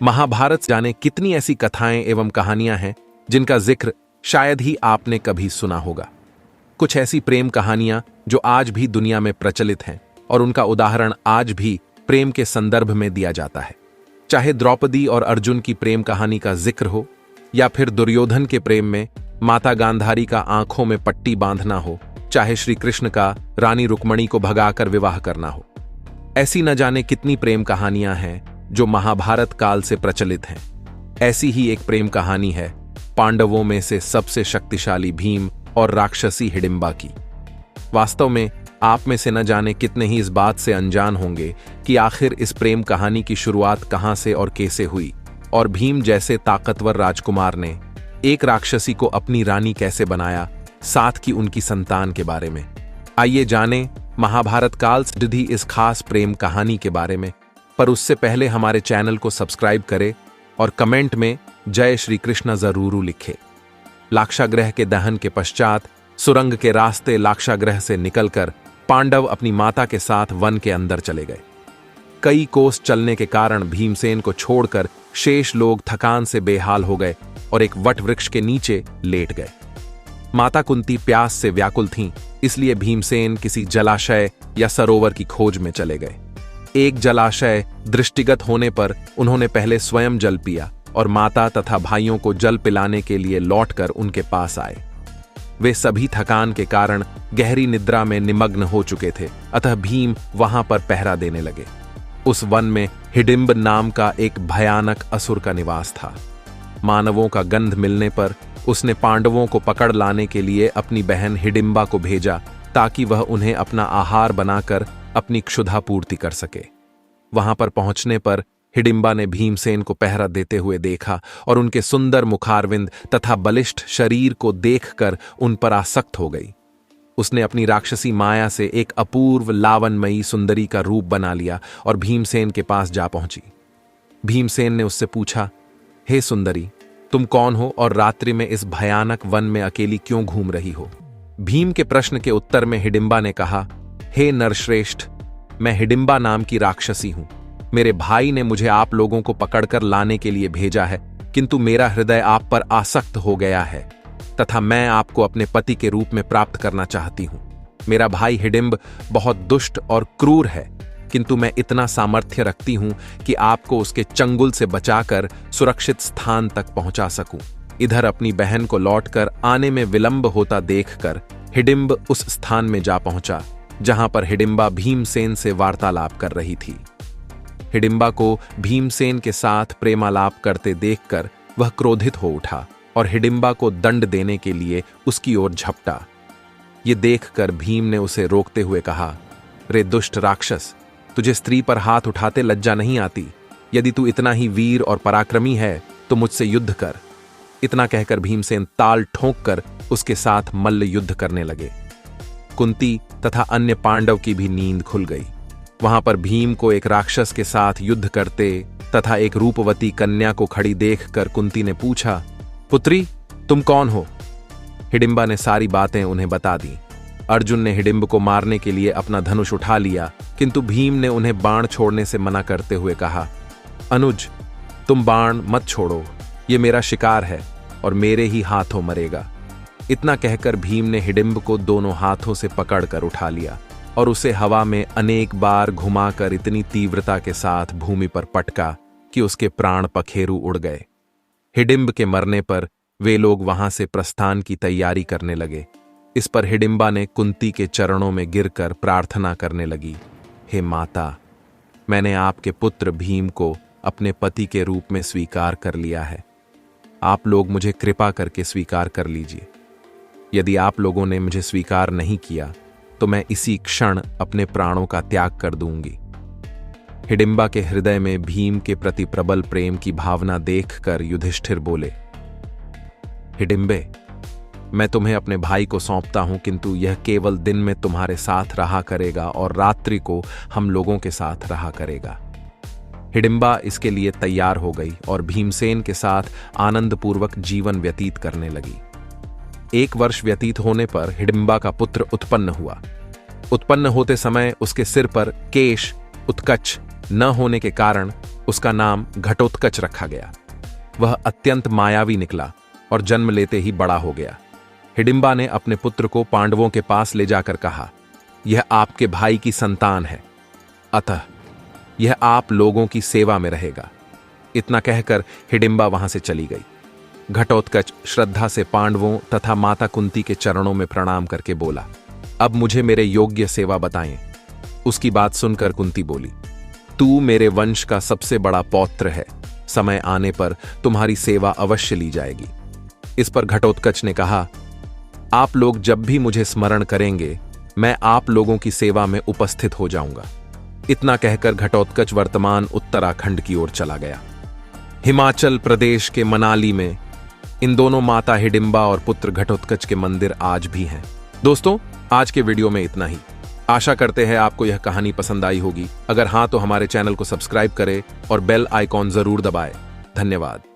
महाभारत जाने कितनी ऐसी कथाएं एवं कहानियां हैं जिनका जिक्र शायद ही आपने कभी सुना होगा। कुछ ऐसी प्रेम कहानियां जो आज भी दुनिया में प्रचलित हैं और उनका उदाहरण आज भी प्रेम के संदर्भ में दिया जाता है। चाहे द्रौपदी और अर्जुन की प्रेम कहानी का जिक्र हो या फिर दुर्योधन के प्रेम में माता गांधारी का आंखों में पट्टी बांधना हो, चाहे श्री कृष्ण का रानी रुक्मणी को भगाकर विवाह करना हो। ऐसी न जाने कितनी प्रेम कहानियां हैं जो महाभारत काल से प्रचलित हैं। ऐसी ही एक प्रेम कहानी है पांडवों में से सबसे शक्तिशाली भीम और राक्षसी हिडिंबा की। वास्तव में आप में से न जाने कितने ही इस बात से अनजान होंगे कि आखिर इस प्रेम कहानी की शुरुआत कहां से और कैसे हुई और भीम जैसे ताकतवर राजकुमार ने एक राक्षसी को अपनी रानी कैसे बनाया, साथ की उनकी संतान के बारे में। आइए जानें महाभारत काल से जुड़ी इस खास प्रेम कहानी के बारे में। पर उससे पहले हमारे चैनल को सब्सक्राइब करें और कमेंट में जय श्री कृष्ण जरूर लिखें। लाक्षागृह के दहन के पश्चात सुरंग के रास्ते लाक्षागृह से निकलकर पांडव अपनी माता के साथ वन के अंदर चले गए। कई कोस चलने के कारण भीमसेन को छोड़कर शेष लोग थकान से बेहाल हो गए और एक वट वृक्ष के नीचे लेट गए। माता कुंती प्यास से व्याकुल थीं, इसलिए भीमसेन किसी जलाशय या सरोवर की खोज में चले गए। एक जलाशय दृष्टिगत होने पर उन्होंने पहले स्वयं जल पिया और माता तथा भाइयों को जल पिलाने के लिए लौटकर उनके पास आए। वे सभी थकान के कारण गहरी निद्रा में निमग्न हो चुके थे, अतः भीम वहां पर पहरा देने लगे। उस वन में हिडिंब नाम का एक भयानक असुर का निवास था। मानवों का गंध मिलने पर उसने पांडवों को पकड़ लाने के लिए अपनी बहन हिडिंबा को भेजा ताकि वह उन्हें अपना आहार बनाकर अपनी क्षुधा पूर्ति कर सके। वहां पर पहुंचने पर हिडिंबा ने भीमसेन को पहरा देते हुए देखा और उनके सुंदर मुखारविंद तथा बलिष्ठ शरीर को देखकर उन पर आसक्त हो गई। उसने अपनी राक्षसी माया से एक अपूर्व लावण्यमयी सुंदरी का रूप बना लिया और भीमसेन के पास जा पहुंची। भीमसेन ने उससे पूछा, हे सुंदरी, तुम कौन हो और रात्रि में इस भयानक वन में अकेली क्यों घूम रही हो? भीम के प्रश्न के उत्तर में हिडिंबा ने कहा, हे नरश्रेष्ठ, मैं हिडिंबा नाम की राक्षसी हूं। मेरे भाई ने मुझे आप लोगों को पकड़कर लाने के लिए भेजा है, किंतु मेरा हृदय आप पर आसक्त हो गया है तथा मैं आपको अपने पति के रूप में प्राप्त करना चाहती हूं। मेरा भाई हिडिंब बहुत दुष्ट और क्रूर है, किंतु मैं इतना सामर्थ्य रखती हूं कि आपको उसके चंगुल से बचाकर सुरक्षित स्थान तक पहुंचा सकूं। इधर अपनी बहन को लौटकर आने में विलंब होता देखकर हिडिंब उस स्थान में जा पहुंचा जहां पर हिडिंबा भीमसेन से वार्तालाप कर रही थी। हिडिंबा को भीमसेन के साथ प्रेमालाप करते देखकर वह क्रोधित हो उठा और हिडिंबा को दंड देने के लिए उसकी ओर झपटा। ये देखकर भीम ने उसे रोकते हुए कहा, रे दुष्ट राक्षस, तुझे स्त्री पर हाथ उठाते लज्जा नहीं आती? यदि तू इतना ही वीर और पराक्रमी है तो मुझसे युद्ध कर। इतना कहकर भीमसेन ताल ठोंककर उसके साथ मल्ल युद्ध करने लगे। कुंती तथा अन्य पांडव की भी नींद खुल गई। वहां पर भीम को एक राक्षस के साथ युद्ध करते तथा एक रूपवती कन्या को खड़ी देखकर कुंती ने पूछा, पुत्री, तुम कौन हो? हिडिंबा ने सारी बातें उन्हें बता दी। अर्जुन ने हिडिंब को मारने के लिए अपना धनुष उठा लिया, किंतु भीम ने उन्हें बाण छोड़ने से मना करते हुए कहा, अनुज, तुम बाण मत छोड़ो, ये मेरा शिकार है और मेरे ही हाथों मरेगा। इतना कहकर भीम ने हिडिंब को दोनों हाथों से पकड़कर उठा लिया और उसे हवा में अनेक बार घुमाकर इतनी तीव्रता के साथ भूमि पर पटका कि उसके प्राण पखेरु उड़ गए। हिडिंब के मरने पर वे लोग वहां से प्रस्थान की तैयारी करने लगे। इस पर हिडिंबा ने कुंती के चरणों में गिरकर प्रार्थना करने लगी, हे माता, मैंने आपके पुत्र भीम को अपने पति के रूप में स्वीकार कर लिया है। आप लोग मुझे कृपा करके स्वीकार कर लीजिए। यदि आप लोगों ने मुझे स्वीकार नहीं किया तो मैं इसी क्षण अपने प्राणों का त्याग कर दूंगी। हिडिंबा के हृदय में भीम के प्रति प्रबल प्रेम की भावना देखकर युधिष्ठिर बोले, हिडिंबे, मैं तुम्हें अपने भाई को सौंपता हूं, किंतु यह केवल दिन में तुम्हारे साथ रहा करेगा और रात्रि को हम लोगों के साथ रहा करेगा। हिडिंबा इसके लिए तैयार हो गई और भीमसेन के साथ आनंदपूर्वक जीवन व्यतीत करने लगी। 1 वर्ष व्यतीत होने पर हिडिंबा का पुत्र उत्पन्न हुआ। उत्पन्न होते समय उसके सिर पर केश उत्कच न होने के कारण उसका नाम घटोत्कच रखा गया। वह अत्यंत मायावी निकला और जन्म लेते ही बड़ा हो गया। हिडिंबा ने अपने पुत्र को पांडवों के पास ले जाकर कहा, यह आपके भाई की संतान है, अतः यह आप लोगों की सेवा में रहेगा। इतना कहकर हिडिंबा वहां से चली गई। घटोत्कच श्रद्धा से पांडवों तथा माता कुंती के चरणों में प्रणाम करके बोला, अब मुझे मेरे योग्य सेवा बताएं। उसकी बात सुनकर कुंती बोली, तू मेरे वंश का सबसे बड़ा पौत्र है, समय आने पर तुम्हारी सेवा अवश्य ली जाएगी। इस पर घटोत्कच ने कहा, आप लोग जब भी मुझे स्मरण करेंगे मैं आप लोगों की सेवा में उपस्थित हो जाऊंगा। इतना कहकर घटोत्कच वर्तमान उत्तराखंड की ओर चला गया। हिमाचल प्रदेश के मनाली में इन दोनों माता हिडिंबा और पुत्र घटोत्कच के मंदिर आज भी हैं। दोस्तों, आज के वीडियो में इतना ही। आशा करते हैं आपको यह कहानी पसंद आई होगी। अगर हां तो हमारे चैनल को सब्सक्राइब करें और बेल आइकॉन जरूर दबाएं। धन्यवाद।